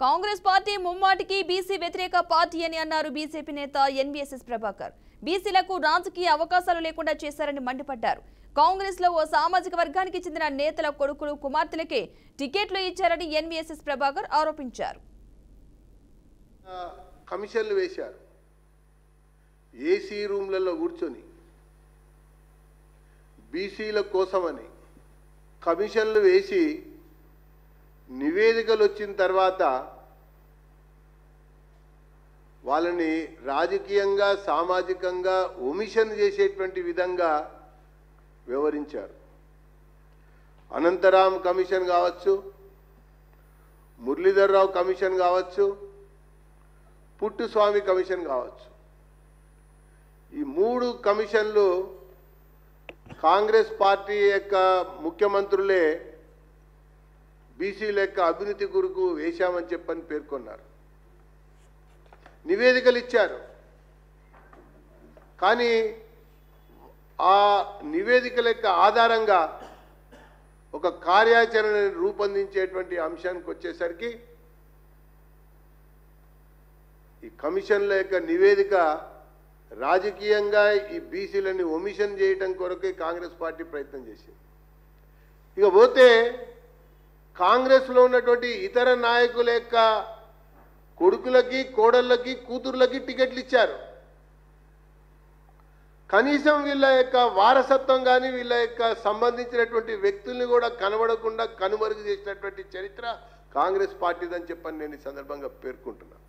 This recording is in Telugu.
కాంగ్రెస్ పార్టీ ముమ్మాటికి బీసీ వ్యతిరేక పార్టీ అని అన్నారు బీజేపీ నేత ఎన్వీఎస్ఎస్ ప్రభాకర్. బీసీలకు రాజకీయ అవకాశాలు లేకుండా చేశారని మండిపడ్డారు. కాంగ్రెస్ లో ఓ సామాజిక వర్గానికి చెందిన నేతల కొడుకులు కుమార్తెలకే టికెట్లు ఇచ్చారని ఎన్వీఎస్ఎస్ ప్రభాకర్ ఆరోపించారు. కమిషన్లు వేశారు, ఏసీ రూమ్లలో కూర్చొని బీసీల కోసమని కమిషన్లు వేసి నివేదికలు వచ్చిన తర్వాత వాళ్ళని రాజకీయంగా సామాజికంగా ఒమిషన్ చేసేటువంటి విధంగా వ్యవహరించారు. అనంతరాం కమిషన్ కావచ్చు, మురళీధర్ రావు కమిషన్ కావచ్చు, పుట్టుస్వామి కమిషన్ కావచ్చు, ఈ మూడు కమిషన్లు కాంగ్రెస్ పార్టీ యొక్క ముఖ్యమంత్రులే బీసీల యొక్క అభివృద్ధి కొరకు వేశామని చెప్పని పేర్కొన్నారు, నివేదికలు ఇచ్చారు. కానీ ఆ నివేదికల యొక్క ఆధారంగా ఒక కార్యాచరణ రూపొందించేటువంటి అంశానికి వచ్చేసరికి ఈ కమిషన్ల యొక్క నివేదిక రాజకీయంగా ఈ బీసీలని ఒమిషన్ చేయడం కొరకే కాంగ్రెస్ పార్టీ ప్రయత్నం చేసింది. ఇక పోతే కాంగ్రెస్లో ఉన్నటువంటి ఇతర నాయకుల యొక్క కొడుకులకి, కోడళ్ళకి, కూతుర్లకి టికెట్లు ఇచ్చారు. కనీసం వీళ్ళ యొక్క వారసత్వం కానీ వీళ్ళ యొక్క సంబంధించినటువంటి వ్యక్తుల్ని కూడా కనబడకుండా కనుమరుగు చేసినటువంటి చరిత్ర కాంగ్రెస్ పార్టీదని చెప్పని నేను ఈ సందర్భంగా పేర్కొంటున్నాను.